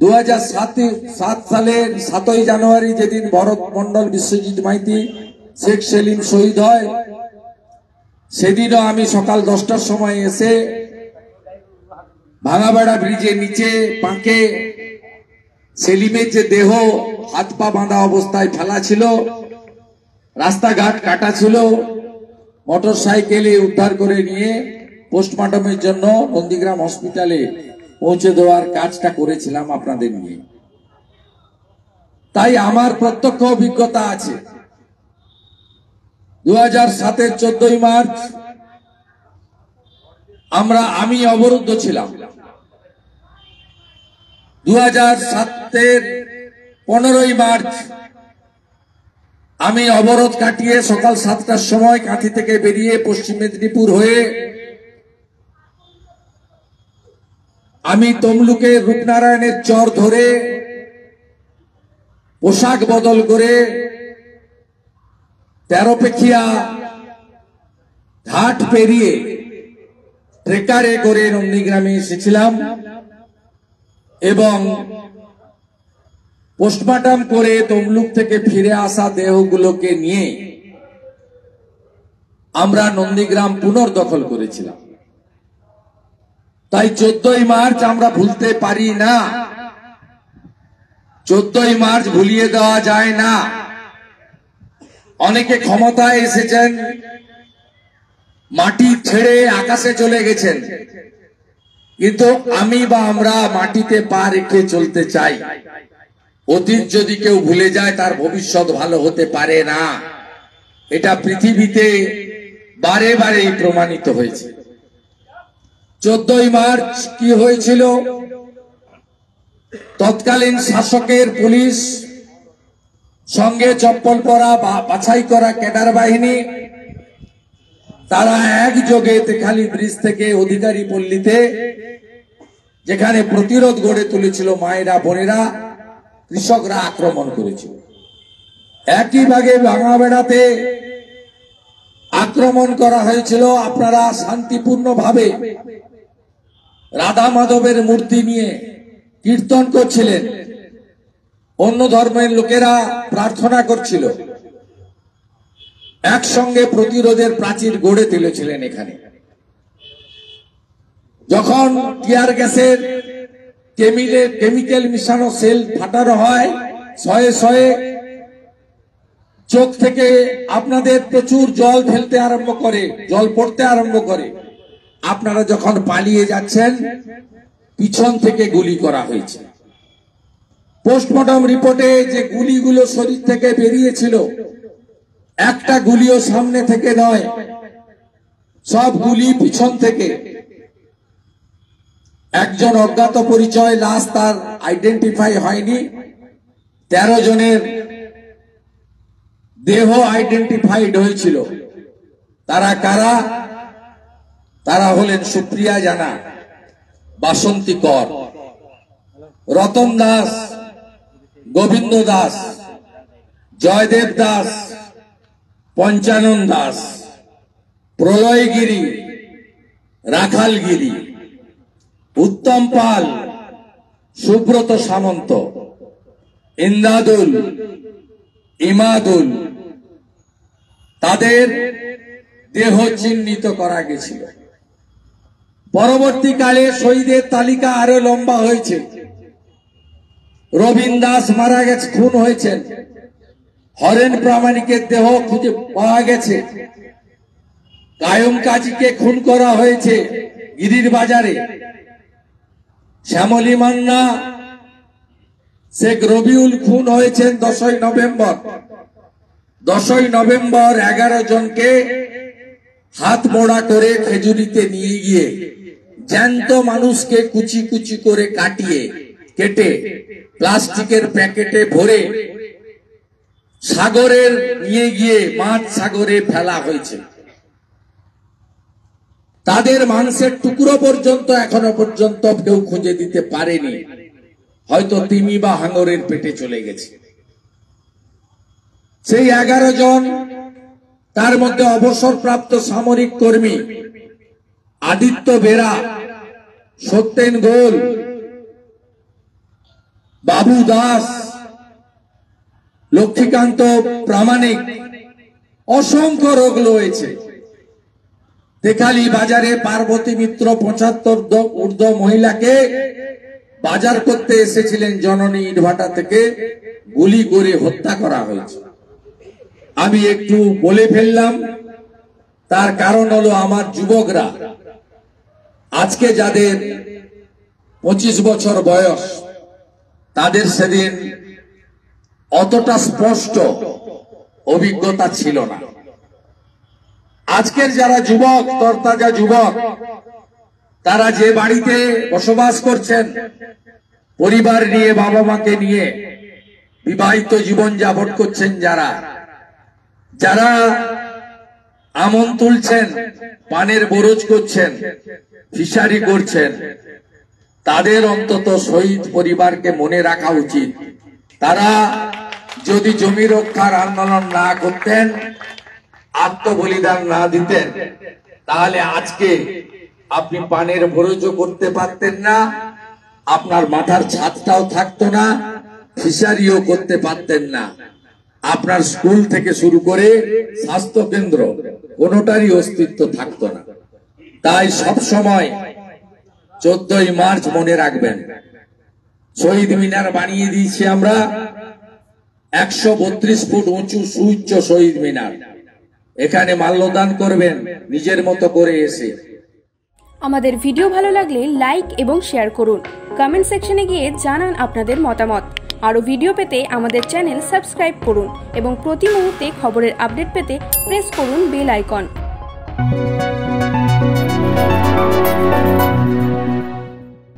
2007 সালের 7ই জানুয়ারি যেদিন ভরত মন্ডল, বিশ্বজিৎ মাইতি, শেখ সেলিম শহীদ হয়, সেদিনও আমি সকাল 10টার সময় এসে ভাঙাবেড়া ব্রিজের নিচে পাঁকে সেলিমের যে দেহ হাত পা বাঁধা অবস্থায় ফেলা ছিল, রাস্তাঘাট কাটা ছিল, মোটর সাইকেলে উদ্ধার করে নিয়ে পোস্টমর্টমের জন্য নন্দীগ্রাম হসপিটালে পৌঁছে দেওয়ার কাজটা করেছিলাম আপনাদের নিয়ে। তাই আমার প্রত্যক্ষ অভিজ্ঞতা আছে। 2007-এর 14ই মার্চ আমি অবরুদ্ধ ছিলাম। 2007-এর 15ই মার্চ আমি অবরোধ কাটিয়ে সকাল 7টার সময় কাঁথি থেকে বেরিয়ে পশ্চিম মেদিনীপুর হয়ে আমি তমলুকে রূপনারায়ণের চর ধরে পোশাক বদল করে তেরোপেখিয়া ঘাট পেরিয়ে ট্রেকারে করে নন্দীগ্রামে এসেছিলাম এবং পোস্টমর্টম করে তমলুক থেকে ফিরে আসা দেহগুলোকে নিয়ে আমরা নন্দীগ্রাম পুনর্দখল করেছিলাম। তাই 14ই মার্চ আমরা ভুলতে পারি না, 14ই মার্চ ভুলিয়ে দেওয়া যায় না। অনেকে ক্ষমতায় এসেছেন, মাটি ছেড়ে আকাশে চলে গেছেন, কিন্তু আমরা মাটিতে পা রেখে চলতে চাই। অতীত যদি কেউ ভুলে যায় তার ভবিষ্যৎ ভালো হতে পারে না, এটা পৃথিবীতে বারে বারেই প্রমাণিত হয়েছে। 14ই মার্চ কি হয়েছিল? তৎকালীন শাসকের পুলিশ সঙ্গে চপ্পল পরা বাছাই করা ক্যাডার বাহিনী, তারা একযোগে তেখালি ব্রিজ থেকে অধিকারী পল্লীতে, যেখানে প্রতিরোধ গড়ে তুলেছিল মায়েরা বোনেরা, কৃষকরা আক্রমণ করেছিল। একই ভাগে ভাঙাবেড়াতে আক্রমণ করা হয়েছিল। আপনারা শান্তিপূর্ণভাবে রাধা মাধবের মূর্তি নিয়ে কীর্তন করছিলেন, অন্য ধর্মের লোকেরা প্রার্থনা করছিল, একসঙ্গে প্রতিরোধের প্রাচীর গড়ে তুলেছিলেন। এখানে যখন টিয়ার গ্যাসের কেমিক্যাল মিশানো সেল ফাটানো হয়, শয়ে শয়ে চোখ থেকে আপনাদের প্রচুর জল ফেলতে আরম্ভ করে, জল পড়তে আরম্ভ করে। আপনারা যখন পালিয়ে যাচ্ছেন, পিছন থেকে গুলি করা হয়েছে। পোস্টমর্টম রিপোর্টে যে গুলিগুলো শরীর থেকে বেরিয়েছিল, একটা গুলিও সামনে থেকে নয়, সব গুলি পিছন থেকে। একজন অজ্ঞাত পরিচয় লাশ, তার আইডেন্টিফাই হয়নি। 13 জনের দেহ আইডেন্টিফাইড হয়েছিল। তারা কারা? তারা হলেন সুপ্রিয়া জানা, বাসন্তী কর, রতন দাস, গোবিন্দ দাস, জয়দেব দাস, পঞ্চানন দাস, প্রলয়গিরি, রাখালগিরি, উত্তম পাল, সুব্রত সামন্ত, ইন্দাদুল, ইমাদুল। তাদের দেহ চিহ্নিত করা গেছিল। পরবর্তীকালে শহীদের তালিকা আরো লম্বা হয়েছে। রবীন দাস মারা গেছে, খুন হয়েছেন। হরেন প্রামাণিকের দেহ খুঁজে পাওয়া গেছে। কায়ুম কাজীকে খুন করা হয়েছে গিরির বাজারে। শ্যামলী মান্না, শেখ রবিউল খুন হয়েছেন 10ই নভেম্বর। 10ই নভেম্বর 11 জনকে হাত মোড়া করে খেজুরিতে নিয়ে গিয়ে জ্যান্ত মানুষকে কুচি কুচি করে কেটে প্লাস্টিকের প্যাকেটে ভরে সাগরের নিয়ে গিয়ে মাছ সাগরে ফেলা হয়েছে। তাদের মাংসের টুকরো পর্যন্ত এখনো পর্যন্ত কেউ খুঁজে দিতে পারেনি, হয়তো তিমি বা হাঙরের পেটে চলে গেছে। সেই 11 জন, তার মধ্যে অবসরপ্রাপ্ত সামরিক কর্মী আদিত্য বেরা, সত্যেন গোল, বাবু দাস, লক্ষ্মীকান্ত প্রামাণিক, অসংখ্য রোগ রয়েছে। তেখালি বাজারে পার্বতী মিত্র 75 ঊর্ধ্ব মহিলাকে বাজার করতে এসেছিলেন জননী ইটভাটা থেকে, গুলি করে হত্যা করা হয়েছে। আমি একটু বলে ফেললাম, তার কারণ হলো আমার যুবকরা আজকে যাদের 25 বছর বয়স, তাদের সেদিন অতটা স্পষ্ট অভিজ্ঞতা ছিল না। আজকের যারা যুবক, তরতাজা যুবক, তারা যে বাড়িতে বসবাস করছেন, পরিবার নিয়ে, বাবা মাকে নিয়ে বিবাহিত জীবন যাপন করছেন, যারা যারা আমন তুলছেন, পানের বরজ করছেন, ফিশারি করছেন, তাদের অন্তত শহীদ পরিবারকে মনে রাখা উচিত। তারা যদি জমি রক্ষার আন্দোলন না করতেন, আত্মবলিদান না দিতেন, তাহলে আজকে আপনি পানের বরজও করতে পারতেন না, আপনার মাথার ছাদটাও থাকতো না, ফিশারিও করতে পারতেন না, আপনার স্কুল থেকে শুরু করে স্বাস্থ্য কেন্দ্র কোনোটারই অস্তিত্ব থাকতো না। তাই সব সময় 14ই মার্চ মনে রাখবেন। শহীদ মিনার বানিয়ে দিয়েছি আমরা, 132 ফুট উঁচু সুউচ্চ শহীদ মিনার। এখানে মাল্যদান করবেন নিজের মতো করে এসে। আমাদের ভিডিও ভালো লাগলে লাইক এবং শেয়ার করুন। কমেন্ট সেকশনে গিয়ে জানান আপনাদের মতামত। আরও ভিডিও পেতে আমাদের চ্যানেল সাবস্ক্রাইব করুন এবং প্রতি মুহূর্তে খবরের আপডেট পেতে প্রেস করুন বেল আইকন।